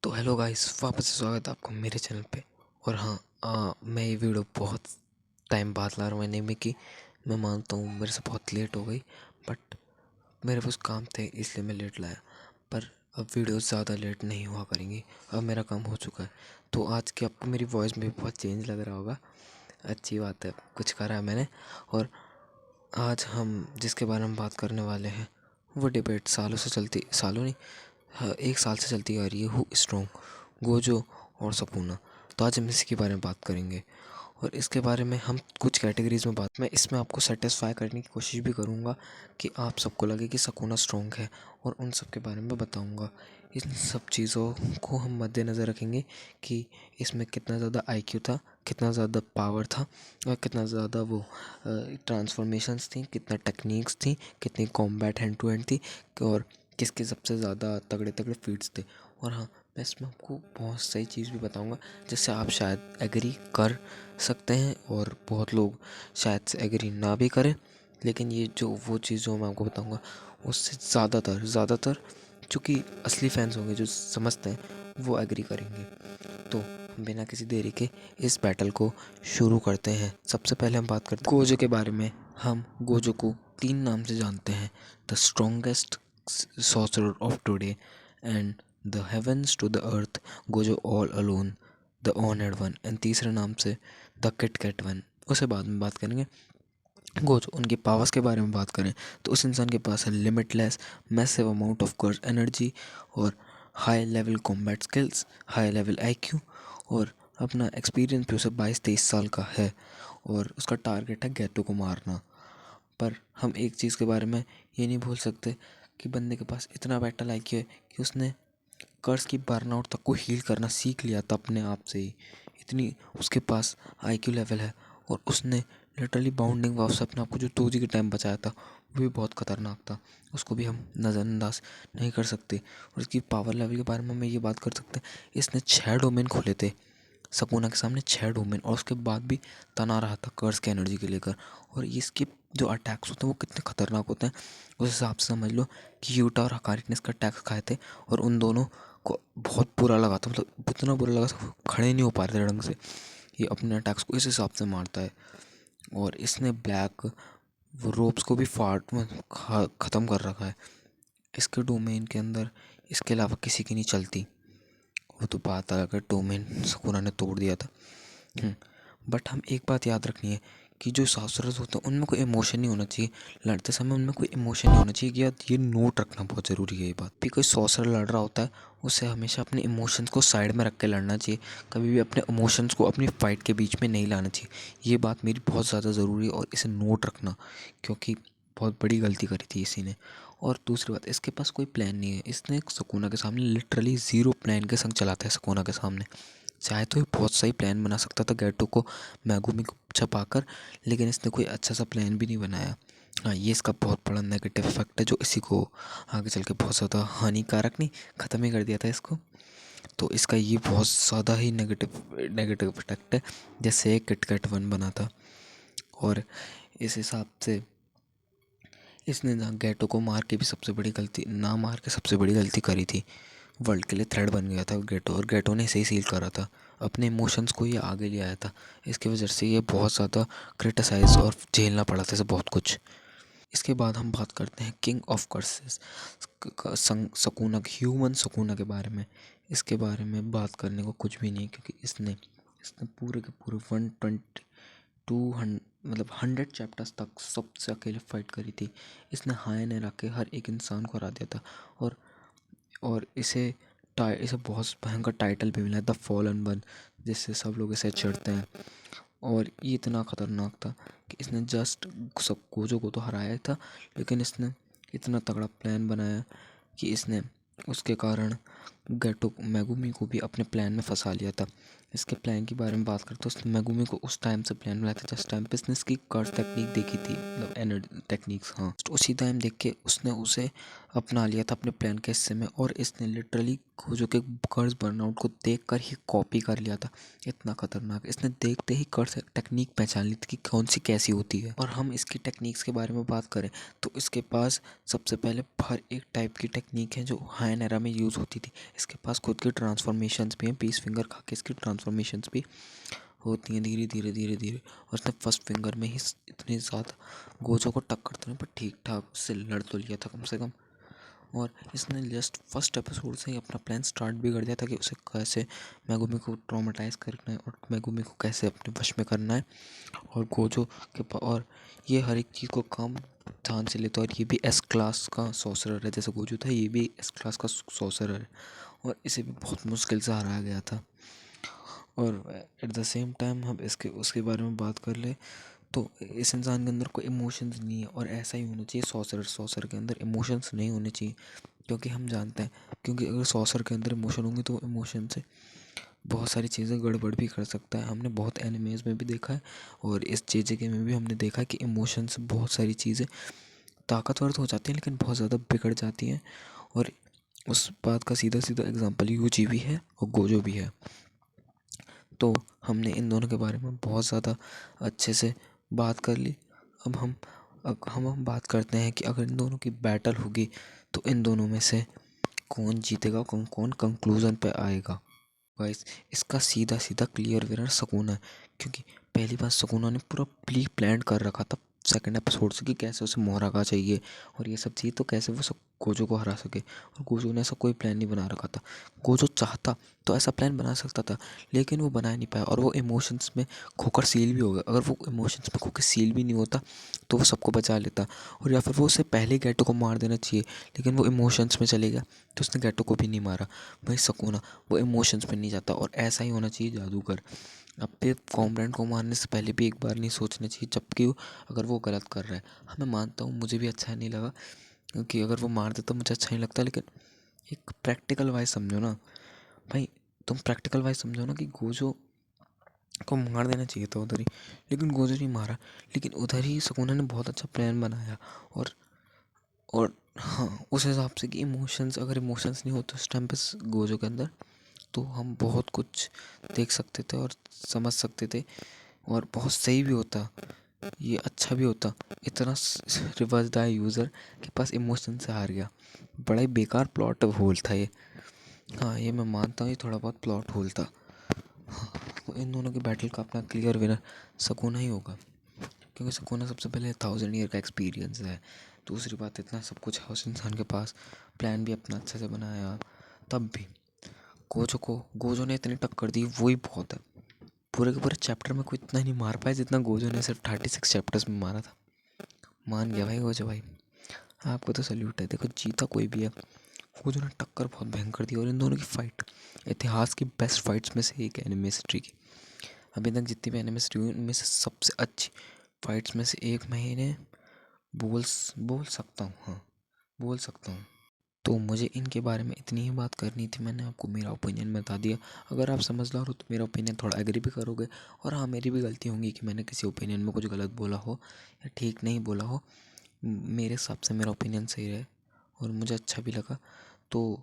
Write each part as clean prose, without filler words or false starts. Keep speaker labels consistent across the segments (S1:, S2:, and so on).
S1: तो hello guys, वापस से स्वागत है आपको मेरे चैनल पे। और हाँ, मैं ये वीडियो बहुत टाइम बाद ला रहा हूँ एनीमे की। मैं मानता हूँ मेरे से बहुत लेट हो गई, बट मेरे पास काम थे इसलिए मैं लेट लाया। पर अब वीडियो ज़्यादा लेट नहीं हुआ करेंगी, अब मेरा काम हो चुका है। तो आज की आपको मेरी वॉइस में भी बहुत चेंज लग रहा होगा, अच्छी बात है, कुछ करा है मैंने। और आज हम जिसके बारे में बात करने वाले हैं वो डिबेट सालों से चलती, सालों नहीं, हाँ, 1 साल से चलती आ रही है, हु स्ट्रॉन्ग, गोजो और सपूना। तो आज हम इसी के बारे में बात करेंगे और इसके बारे में हम कुछ कैटेगरीज में बात, मैं इसमें आपको सेटिस्फाई करने की कोशिश भी करूँगा कि आप सबको लगे कि सपूना स्ट्रॉन्ग है, और उन सब के बारे में बताऊँगा। इन सब चीज़ों को हम मद्देनज़र रखेंगे कि इसमें कितना ज़्यादा आईक्यू था, कितना ज़्यादा पावर था, और कितना ज़्यादा वो ट्रांसफॉर्मेशंस थी, कितना टेक्निक्स थी, कितनी कॉम्बैट हैंड टू हैंड थी, और किसके सबसे ज़्यादा तगड़े तगड़े फीट्स थे। और हाँ, मैं इसमें आपको बहुत सही चीज़ भी बताऊंगा जिससे आप शायद एग्री कर सकते हैं, और बहुत लोग शायद से एग्री ना भी करें। लेकिन ये जो वो चीज़ जो मैं आपको बताऊंगा उससे ज़्यादातर चूँकि असली फैंस होंगे जो समझते हैं वो एग्री करेंगे। तो बिना किसी देरी के इस बैटल को शुरू करते हैं। सबसे पहले हम बात करते हैं गोजो के बारे में। हम गोजो को 3 नाम से जानते हैं: the strongest sorcerer of today, and the heavens to the earth, Gojo all alone, the honored one, and तीसरे नाम से द किट कैट वन, उसे बाद में बात करेंगे। गोजो उनके पावर्स के बारे में बात करें तो उस इंसान के पास है limitless massive amount of curse energy, और high level combat skills, high level IQ, और अपना एक्सपीरियंस भी उसे 22-23 साल का है, और उसका टारगेट है गेटो को मारना। पर हम एक चीज़ के बारे में ये नहीं भूल सकते कि बंदे के पास इतना बैटल आईक्यू है कि उसने कर्स की बर्नआउट तक को हील करना सीख लिया था अपने आप से ही। इतनी उसके पास आईक्यू लेवल है, और उसने लिटरली बाउंडिंग वाव से अपने आप को जो 2G के टाइम बचाया था वो भी बहुत खतरनाक था, उसको भी हम नज़रअंदाज नहीं कर सकते। और इसकी पावर लेवल के बारे में हम ये बात कर सकते हैं, इसने 6 डोमेन खोले थे सपूना के सामने, 6 डोमेन, और उसके बाद भी तना रहा था कर्स की एनर्जी के लेकर। और इसके जो अटैक्स होते हैं वो कितने खतरनाक होते हैं, उस हिसाब से समझ लो कि यूटा और हकारी ने इसका अटैक्स खाए थे, और उन दोनों को बहुत बुरा लगा था, मतलब इतना बुरा लगा था खड़े नहीं हो पा रहे थे ढंग से। ये अपने अटैक्स को इस हिसाब से मारता है। और इसने ब्लैक वो रोप्स को भी फाट ख़त्म कर रखा है। इसके डोमेन के अंदर इसके अलावा किसी की नहीं चलती। वो तो बात अलग है, डोमेन सकुरा ने तोड़ दिया था। बट हम एक बात याद रखनी है कि जो सॉर्सरर्स होते हैं उनमें कोई इमोशन नहीं होना चाहिए, लड़ते समय उनमें कोई इमोशन नहीं होना चाहिए। ये नोट रखना बहुत ज़रूरी है। ये बात भी, कोई सॉर्सरर लड़ रहा होता है उसे हमेशा अपने इमोशंस को साइड में रख के लड़ना चाहिए, कभी भी अपने इमोशंस को अपनी फाइट के बीच में नहीं लाना चाहिए। ये बात मेरी बहुत ज़्यादा ज़रूरी है, और इसे नोट रखना, क्योंकि बहुत बड़ी गलती करी थी इसी ने। और दूसरी बात, इसके पास कोई प्लान नहीं है। इसने सकुना के सामने लिटरली ज़ीरो प्लान के संग चलाता है। सकुना के सामने चाहे तो ये बहुत सही प्लान बना सकता था गेटो को मैगुमी को छपाकर, लेकिन इसने कोई अच्छा सा प्लान भी नहीं बनाया। हाँ, ये इसका बहुत बड़ा नेगेटिव इफेक्ट है जो इसी को आगे चल के बहुत ज़्यादा हानिकारक, नहीं, ख़त्म ही कर दिया था इसको। तो इसका ये बहुत ज़्यादा ही नेगेटिव नेगेटिव इफेक्ट है, जैसे किटकैट वन बना था। और इस हिसाब से इसने ना गेटो को मार के भी सबसे बड़ी गलती, ना मार के सबसे बड़ी गलती करी थी। वर्ल्ड के लिए थ्रेड बन गया था गेटो, और गेटो ने इसे ही सील करा था, अपने इमोशंस को ये आगे ले आया था। इसकी वजह से ये बहुत ज़्यादा क्रिटिसाइज और झेलना पड़ा था इसे बहुत कुछ। इसके बाद हम बात करते हैं king of curses Sukuna, human Sukuna के बारे में। इसके बारे में बात करने को कुछ भी नहीं, क्योंकि इसने इसने पूरे के पूरे 122 मतलब 100 चैप्टर्स तक सबसे अकेले फाइट करी थी। इसने हाय ने रख के हर एक इंसान को हरा दिया था। और इसे बहुत भयंकर टाइटल भी मिला है, द फॉलन वन, जिससे सब लोग इसे चिढ़ते हैं। और ये इतना ख़तरनाक था कि इसने जस्ट सब गोजो को तो हराया था, लेकिन इसने इतना तगड़ा प्लान बनाया कि इसने उसके कारण गेटो मैगुमी को भी अपने प्लान में फंसा लिया था। इसके प्लान के बारे में बात करते तो उसने मैगुमी को उस टाइम से प्लान बनाया था जिस टाइम पे इसने इसकी कर्स टेक्निक देखी थी, मतलब एनर्जी टेक्निक्स, हाँ, तो उसी टाइम देख के उसने उसे अपना लिया था अपने प्लान के हिस्से में। और इसने लिटरली गोजो के कर्स बर्नआउट को देख कर ही कॉपी कर लिया था। इतना खतरनाक, इसने देखते ही कर्स टेक्निक पहचान ली थी कि कौन सी कैसी होती है। और हम इसकी टेक्निक्स के बारे में बात करें तो इसके पास सबसे पहले हर एक टाइप की टेक्निक है जो हायन एरा में यूज़ होती थी। इसके पास खुद की ट्रांसफॉर्मेशंस भी हैं, पीस फिंगर खा के इसकी ट्रांसफॉर्मेशंस भी होती हैं धीरे धीरे धीरे धीरे। और उसने फर्स्ट फिंगर में ही इतनी ज़्यादा गोजो को टक्कर तो नहीं पर ठीक ठाक उससे लड़ तो लिया था कम से कम। और इसने जस्ट फर्स्ट एपिसोड से ही अपना प्लान स्टार्ट भी कर दिया था कि उसे कैसे मेगुमी को ट्रॉमेटाइज करना है और मेगुमी को कैसे अपने वश में करना है। और गोजो और ये हर एक चीज़ को काम ध्यान से लेता है। और ये भी एस क्लास का सॉर्सरर है, जैसे गोजो था ये भी एस क्लास का सॉर्सरर है और इसे भी बहुत मुश्किल से हराया गया था। और एट द सेम टाइम हम इसके उसके बारे में बात कर ले तो इस इंसान के अंदर कोई इमोशंस नहीं है और ऐसा ही होना चाहिए। सॉसर के अंदर इमोशंस नहीं होने चाहिए, क्योंकि हम जानते हैं क्योंकि अगर सॉसर के अंदर इमोशन होंगे तो इमोशन से बहुत सारी चीज़ें गड़बड़ भी कर सकता है। हमने बहुत एनिमेज में भी देखा है और इस जेजेके में भी हमने देखा है कि इमोशन से बहुत सारी चीज़ें ताकतवर तो हो जाती हैं लेकिन बहुत ज़्यादा बिगड़ जाती हैं। और उस बात का सीधा सीधा एग्जांपल यूजी भी है और गोजो भी है। तो हमने इन दोनों के बारे में बहुत ज़्यादा अच्छे से बात कर ली। अब हम बात करते हैं कि अगर इन दोनों की बैटल होगी तो इन दोनों में से कौन जीतेगा, कौन कौन कंक्लूज़न पे आएगा। गाइस इसका सीधा सीधा क्लियर विनर सुकुना है, क्योंकि पहली बार सुकुना ने पूरा प्री प्लान कर रखा था सेकंड एपिसोड से कि कैसे उसे मोहरागा चाहिए और ये सब चाहिए तो कैसे वो सब गोजो को हरा सके। और गोजो ने ऐसा कोई प्लान नहीं बना रखा था। गोजो चाहता तो ऐसा प्लान बना सकता था लेकिन वो बना नहीं पाया और वो इमोशंस में खोकर सील भी हो गया। अगर वो इमोशंस में खोकर सील भी नहीं होता तो वो सबको बचा लेता, और या फिर वो उसे पहले गेटो को मार देना चाहिए लेकिन वो इमोशंस में चले गया तो उसने गेटो को भी नहीं मारा। भाई सुकुना वो इमोशंस में नहीं जाता और ऐसा ही होना चाहिए जादूगर। अपने कॉम्रेंट को मारने से पहले भी एक बार नहीं सोचना चाहिए, जबकि अगर वो गलत कर रहा है। हाँ मैं मानता हूँ मुझे भी अच्छा नहीं लगा क्योंकि अगर वो मार देता मुझे अच्छा नहीं लगता, लेकिन एक प्रैक्टिकल वाइज समझो ना भाई, तुम प्रैक्टिकल वाइज समझो ना कि गोजो को मार देना चाहिए था उधर ही, लेकिन गोजो नहीं मारा। लेकिन उधर ही सुकुना ने बहुत अच्छा प्लान बनाया। और हाँ उस हिसाब से कि इमोशंस, अगर इमोशंस नहीं होते उस टाइम पे गोजो के अंदर तो हम बहुत कुछ देख सकते थे और समझ सकते थे और बहुत सही भी होता, ये अच्छा भी होता। इतना रिवर्स द यूज़र के पास इमोशन से हार गया, बड़ा ही बेकार प्लॉट होल था ये। हाँ ये मैं मानता हूँ ये थोड़ा बहुत प्लॉट होल था। हाँ तो इन दोनों की बैटल का अपना क्लियर विनर सुकुना ही होगा, क्योंकि सुकुना सबसे पहले 1000 ईयर का एक्सपीरियंस है। दूसरी बात इतना सब कुछ है उस इंसान के पास, प्लान भी अपना अच्छे से बनाया। तब भी गोजो ने इतनी टक्कर दी वही बहुत है। पूरे के पूरे चैप्टर में कोई इतना नहीं मार पाया जितना गोजो ने सिर्फ 36 चैप्टर्स में मारा था। मान गया भाई गोजो भाई, आपको तो सल्यूट है। देखो जीता कोई भी है, गोजो ने टक्कर बहुत भयंकर दी और इन दोनों की फाइट इतिहास की बेस्ट फाइट्स में से एक है एनिमे हिस्ट्री की। अभी तक जितनी भी एनिमे हिस्ट्री हुई उनमें से सबसे अच्छी फाइट्स में से एक मैं इन्हें बोल सकता हूँ। हाँ बोल सकता हूँ। तो मुझे इनके बारे में इतनी ही बात करनी थी, मैंने आपको मेरा ओपिनियन बता दिया। अगर आप समझदार हो तो मेरा ओपिनियन थोड़ा एग्री भी करोगे। और हाँ मेरी भी गलती होंगी कि मैंने किसी ओपिनियन में कुछ गलत बोला हो या ठीक नहीं बोला हो। मेरे हिसाब से मेरा ओपिनियन सही रहे और मुझे अच्छा भी लगा। तो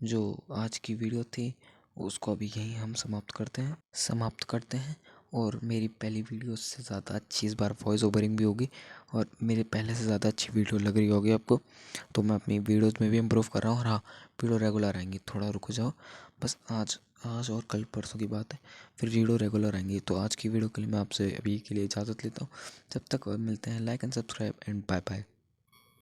S1: जो आज की वीडियो थी उसको अभी यहीं हम समाप्त करते हैं। और मेरी पहली वीडियो से ज़्यादा अच्छी इस बार वॉइस ओवरिंग भी होगी और मेरे पहले से ज़्यादा अच्छी वीडियो लग रही होगी आपको। तो मैं अपनी वीडियोज़ में भी इम्प्रूव कर रहा हूँ। और हाँ वीडियो रेगुलर आएंगी, थोड़ा रुको जाओ बस। आज आज और कल परसों की बात है, फिर वीडियो रेगुलर आएंगी। तो आज की वीडियो के लिए मैं आपसे अभी के लिए इजाज़त लेता हूँ। जब तक और मिलते हैं, like and subscribe and bye bye.